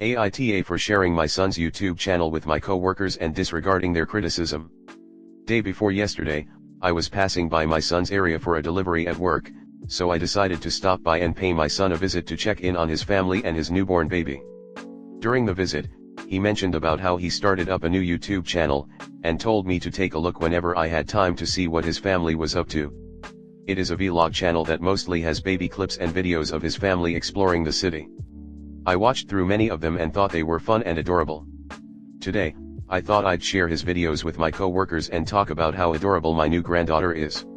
AITA for sharing my son's YouTube channel with my coworkers and disregarding their criticism. Day before yesterday, I was passing by my son's area for a delivery at work, so I decided to stop by and pay my son a visit to check in on his family and his newborn baby. During the visit, he mentioned about how he started up a new YouTube channel, and told me to take a look whenever I had time to see what his family was up to. It is a vlog channel that mostly has baby clips and videos of his family exploring the city. I watched through many of them and thought they were fun and adorable. Today, I thought I'd share his videos with my coworkers and talk about how adorable my new granddaughter is.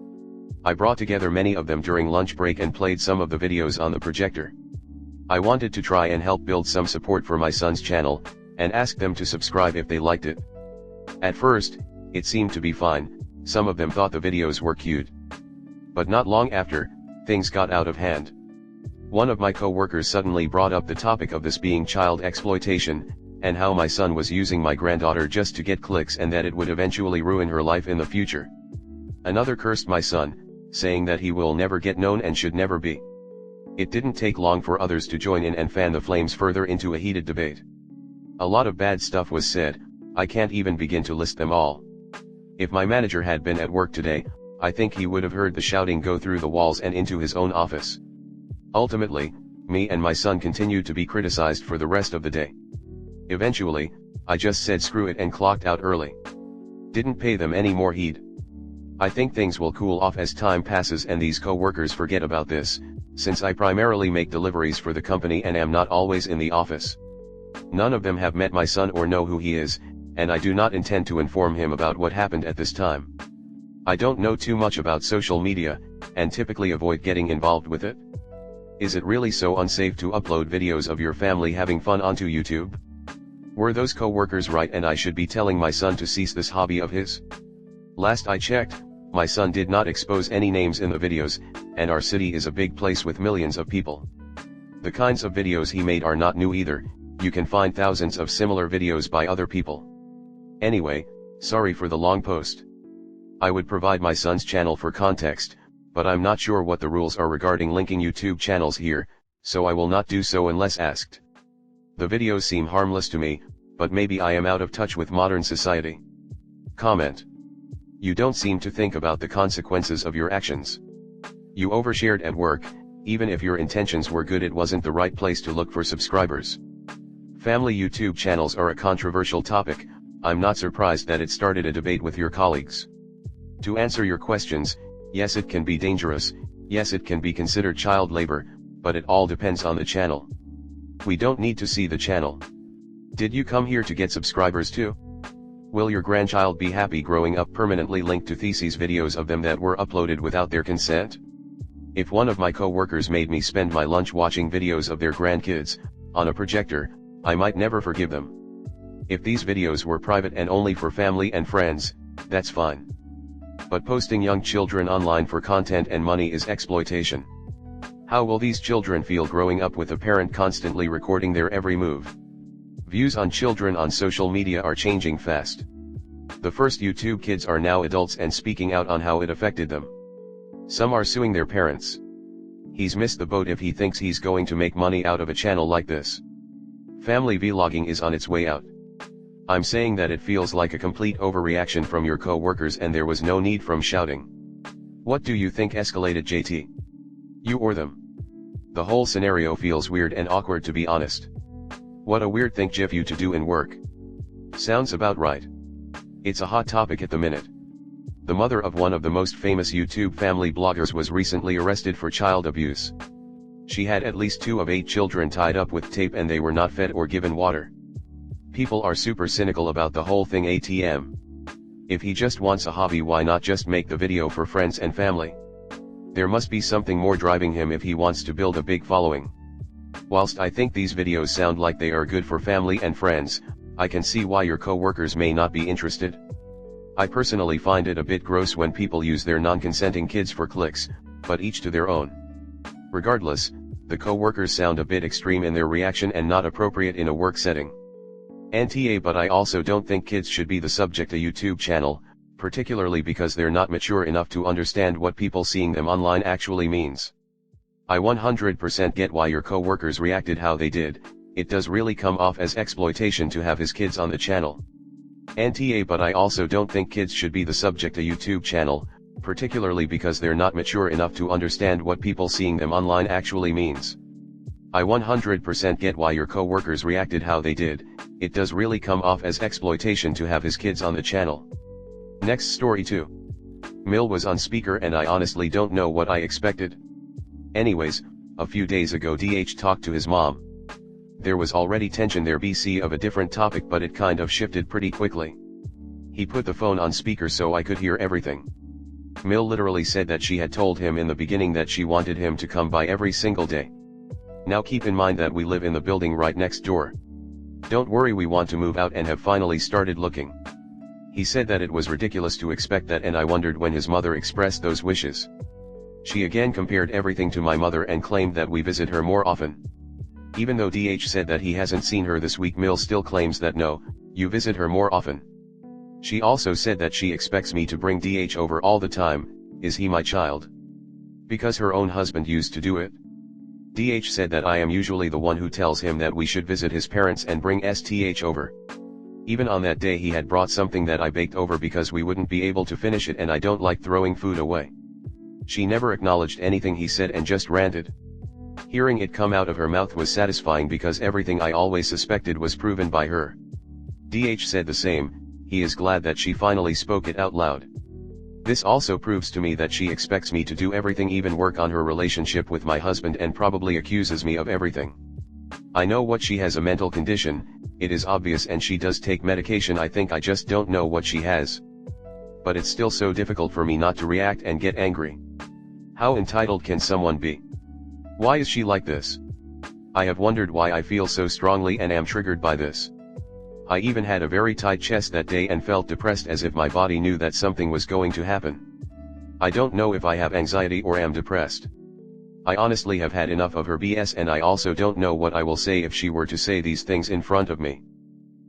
I brought together many of them during lunch break and played some of the videos on the projector. I wanted to try and help build some support for my son's channel, and ask them to subscribe if they liked it. At first, it seemed to be fine. Some of them thought the videos were cute. But not long after, things got out of hand. One of my coworkers suddenly brought up the topic of this being child exploitation, and how my son was using my granddaughter just to get clicks and that it would eventually ruin her life in the future. Another cursed my son, saying that he will never get known and should never be. It didn't take long for others to join in and fan the flames further into a heated debate. A lot of bad stuff was said. I can't even begin to list them all. If my manager had been at work today, I think he would have heard the shouting go through the walls and into his own office. Ultimately, me and my son continued to be criticized for the rest of the day. Eventually, I just said screw it and clocked out early. Didn't pay them any more heed. I think things will cool off as time passes and these co-workers forget about this, since I primarily make deliveries for the company and am not always in the office. None of them have met my son or know who he is, and I do not intend to inform him about what happened at this time. I don't know too much about social media, and typically avoid getting involved with it. Is it really so unsafe to upload videos of your family having fun onto YouTube? Were those co-workers right and I should be telling my son to cease this hobby of his? Last I checked, my son did not expose any names in the videos, and our city is a big place with millions of people. The kinds of videos he made are not new either. You can find thousands of similar videos by other people. Anyway, sorry for the long post. I would provide my son's channel for context, but I'm not sure what the rules are regarding linking YouTube channels here, so I will not do so unless asked. The videos seem harmless to me, but maybe I am out of touch with modern society. Comment. You don't seem to think about the consequences of your actions. You overshared at work. Even if your intentions were good, it wasn't the right place to look for subscribers. Family YouTube channels are a controversial topic. I'm not surprised that it started a debate with your colleagues. To answer your questions, yes, it can be dangerous, yes, it can be considered child labor, but it all depends on the channel. We don't need to see the channel. Did you come here to get subscribers too? Will your grandchild be happy growing up permanently linked to theses videos of them that were uploaded without their consent? If one of my co-workers made me spend my lunch watching videos of their grandkids, on a projector, I might never forgive them. If these videos were private and only for family and friends, that's fine. But posting young children online for content and money is exploitation. How will these children feel growing up with a parent constantly recording their every move? Views on children on social media are changing fast. The first YouTube kids are now adults and speaking out on how it affected them. Some are suing their parents. He's missed the boat if he thinks he's going to make money out of a channel like this. Family vlogging is on its way out. I'm saying that it feels like a complete overreaction from your co-workers and there was no need from shouting. What do you think escalated, JT? You or them? The whole scenario feels weird and awkward, to be honest. What a weird thing for you to do in work. Sounds about right. It's a hot topic at the minute. The mother of one of the most famous YouTube family bloggers was recently arrested for child abuse. She had at least 2 of 8 children tied up with tape and they were not fed or given water. People are super cynical about the whole thing. ATM. If he just wants a hobby, why not just make the video for friends and family? There must be something more driving him if he wants to build a big following. Whilst I think these videos sound like they are good for family and friends, I can see why your co-workers may not be interested. I personally find it a bit gross when people use their non-consenting kids for clicks, but each to their own. Regardless, the co-workers sound a bit extreme in their reaction and not appropriate in a work setting. But I also don't think kids should be the subject of a YouTube channel, particularly because they're not mature enough to understand what people seeing them online actually means. I 100% get why your co-workers reacted how they did. it does really come off as exploitation to have his kids on the channel. NTA, but I also don't think kids should be the subject of a YouTube channel, particularly because they're not mature enough to understand what people seeing them online actually means. I 100% get why your co-workers reacted how they did. It does really come off as exploitation to have his kids on the channel. Next story 2. Mill was on speaker and I honestly don't know what I expected. Anyways, a few days ago DH talked to his mom. There was already tension there BC of a different topic, but it kind of shifted pretty quickly. He put the phone on speaker so I could hear everything. Mill literally said that she had told him in the beginning that she wanted him to come by every single day. Now keep in mind that we live in the building right next door. Don't worry, we want to move out and have finally started looking. He said that it was ridiculous to expect that, and I wondered when his mother expressed those wishes. She again compared everything to my mother and claimed that we visit her more often. Even though DH said that he hasn't seen her this week, Mill still claims that no, you visit her more often. She also said that she expects me to bring DH over all the time. Is he my child? Because her own husband used to do it. DH said that I am usually the one who tells him that we should visit his parents and bring STH over. Even on that day he had brought something that I baked over because we wouldn't be able to finish it, and I don't like throwing food away. She never acknowledged anything he said and just ranted. Hearing it come out of her mouth was satisfying because everything I always suspected was proven by her. DH said the same. He is glad that she finally spoke it out loud. This also proves to me that she expects me to do everything, even work on her relationship with my husband, and probably accuses me of everything. I know what she has, a mental condition, it is obvious, and she does take medication. I think I just don't know what she has. But it's still so difficult for me not to react and get angry. How entitled can someone be? Why is she like this? I have wondered why I feel so strongly and am triggered by this. I even had a very tight chest that day and felt depressed, as if my body knew that something was going to happen. I don't know if I have anxiety or am depressed. I honestly have had enough of her BS, and I also don't know what I will say if she were to say these things in front of me.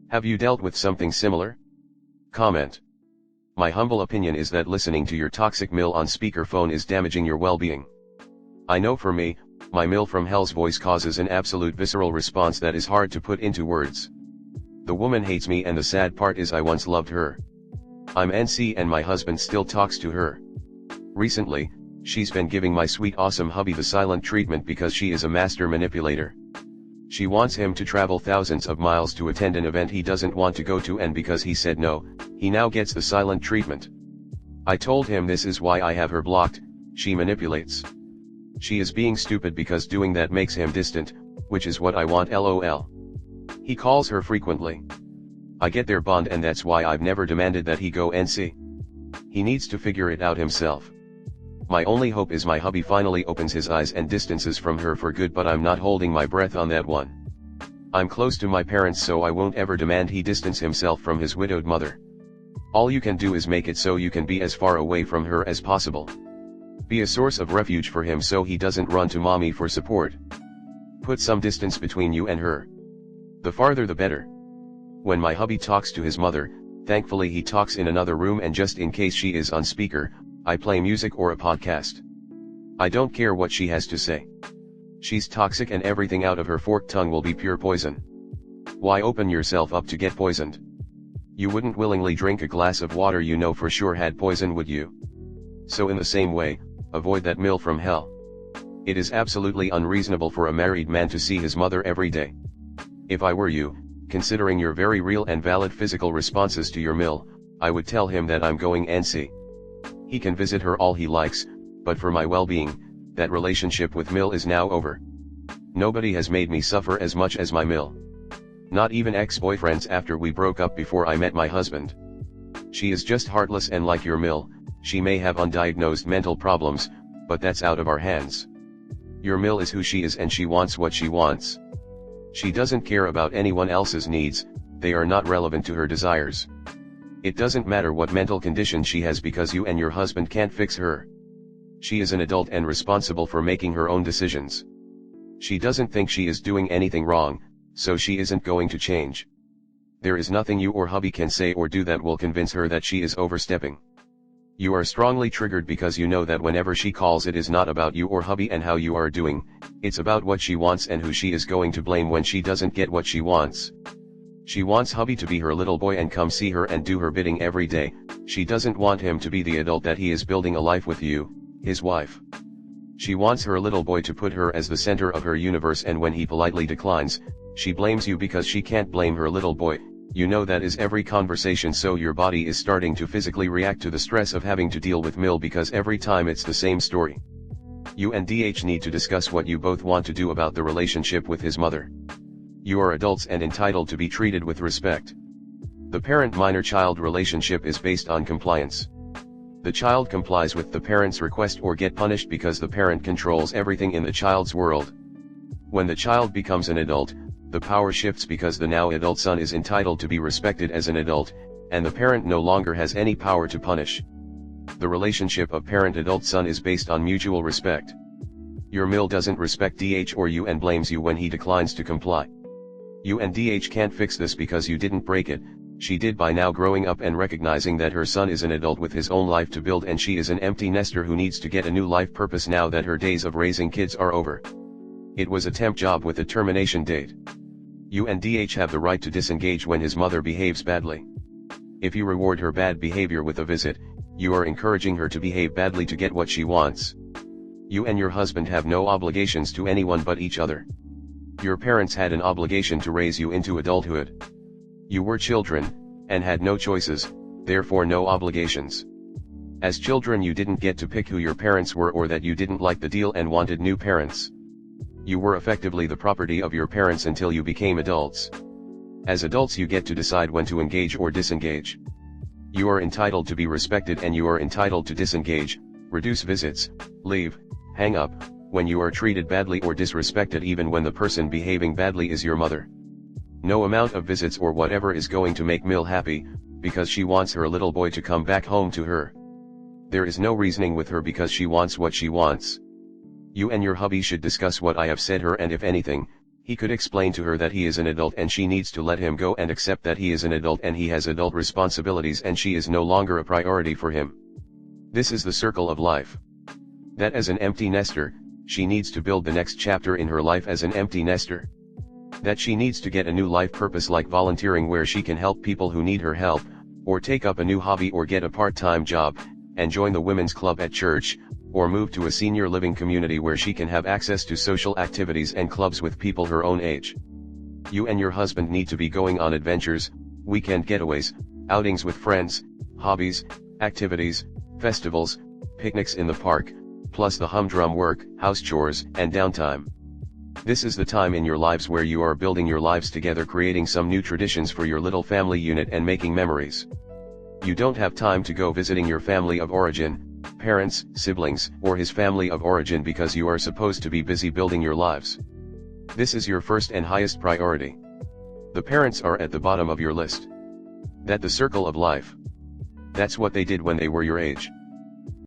Have you dealt with something similar? Comment. My humble opinion is that listening to your toxic Mill on speakerphone is damaging your well-being. I know for me, my Mill from hell's voice causes an absolute visceral response that is hard to put into words. The woman hates me, and the sad part is I once loved her. I'm NC and my husband still talks to her. Recently, she's been giving my sweet awesome hubby the silent treatment because she is a master manipulator. She wants him to travel thousands of miles to attend an event he doesn't want to go to, and because he said no, he now gets the silent treatment. I told him this is why I have her blocked. She manipulates. She is being stupid because doing that makes him distant, which is what I want, lol. He calls her frequently. I get their bond, and that's why I've never demanded that he go NC. He needs to figure it out himself. My only hope is my hubby finally opens his eyes and distances from her for good, but I'm not holding my breath on that one. I'm close to my parents, so I won't ever demand he distance himself from his widowed mother. All you can do is make it so you can be as far away from her as possible. Be a source of refuge for him so he doesn't run to mommy for support. Put some distance between you and her. The farther the better. When my hubby talks to his mother, thankfully he talks in another room, and just in case she is on speaker, I play music or a podcast. I don't care what she has to say. She's toxic, and everything out of her forked tongue will be pure poison. Why open yourself up to get poisoned? You wouldn't willingly drink a glass of water you know for sure had poison, would you? So in the same way, avoid that Mill from hell. It is absolutely unreasonable for a married man to see his mother every day. If I were you, considering your very real and valid physical responses to your Mill, I would tell him that I'm going NC. He can visit her all he likes, but for my well-being, that relationship with Mill is now over. Nobody has made me suffer as much as my Mill. Not even ex-boyfriends after we broke up before I met my husband. She is just heartless, and like your Mill, she may have undiagnosed mental problems, but that's out of our hands. Your Mill is who she is, and she wants what she wants. She doesn't care about anyone else's needs, they are not relevant to her desires. It doesn't matter what mental condition she has because you and your husband can't fix her. She is an adult and responsible for making her own decisions. She doesn't think she is doing anything wrong, so she isn't going to change. There is nothing you or hubby can say or do that will convince her that she is overstepping. You are strongly triggered because you know that whenever she calls it is not about you or hubby and how you are doing, it's about what she wants and who she is going to blame when she doesn't get what she wants. She wants hubby to be her little boy and come see her and do her bidding every day. She doesn't want him to be the adult that he is building a life with you, his wife. She wants her little boy to put her as the center of her universe, and when he politely declines, she blames you because she can't blame her little boy. You know that is every conversation, so your body is starting to physically react to the stress of having to deal with Mill because every time it's the same story. You and DH need to discuss what you both want to do about the relationship with his mother. You are adults and entitled to be treated with respect. The parent-minor-child relationship is based on compliance. The child complies with the parent's request or get punished because the parent controls everything in the child's world. When the child becomes an adult, the power shifts because the now adult son is entitled to be respected as an adult, and the parent no longer has any power to punish. The relationship of parent-adult son is based on mutual respect. Your Mill doesn't respect DH or you and blames you when he declines to comply. You and DH can't fix this because you didn't break it. She did by now, growing up and recognizing that her son is an adult with his own life to build, and she is an empty nester who needs to get a new life purpose now that her days of raising kids are over. It was a temp job with a termination date. You and DH have the right to disengage when his mother behaves badly. If you reward her bad behavior with a visit, you are encouraging her to behave badly to get what she wants. You and your husband have no obligations to anyone but each other. Your parents had an obligation to raise you into adulthood. You were children, and had no choices, therefore no obligations. As children you didn't get to pick who your parents were or that you didn't like the deal and wanted new parents. You were effectively the property of your parents until you became adults. As adults you get to decide when to engage or disengage. You are entitled to be respected and you are entitled to disengage, reduce visits, leave, hang up, when you are treated badly or disrespected, even when the person behaving badly is your mother. No amount of visits or whatever is going to make Mill happy, because she wants her little boy to come back home to her. There is no reasoning with her because she wants what she wants. You and your hubby should discuss what I have said her, and if anything, he could explain to her that he is an adult and she needs to let him go and accept that he is an adult and he has adult responsibilities and she is no longer a priority for him. This is the circle of life. That as an empty nester, she needs to build the next chapter in her life as an empty nester. That she needs to get a new life purpose like volunteering where she can help people who need her help, or take up a new hobby or get a part-time job, and join the women's club at church, or move to a senior living community where she can have access to social activities and clubs with people her own age. You and your husband need to be going on adventures, weekend getaways, outings with friends, hobbies, activities, festivals, picnics in the park, plus the humdrum work, house chores, and downtime. This is the time in your lives where you are building your lives together, creating some new traditions for your little family unit and making memories. You don't have time to go visiting your family of origin, parents, siblings, or his family of origin because you are supposed to be busy building your lives. This is your first and highest priority. The parents are at the bottom of your list. That the circle of life. That's what they did when they were your age.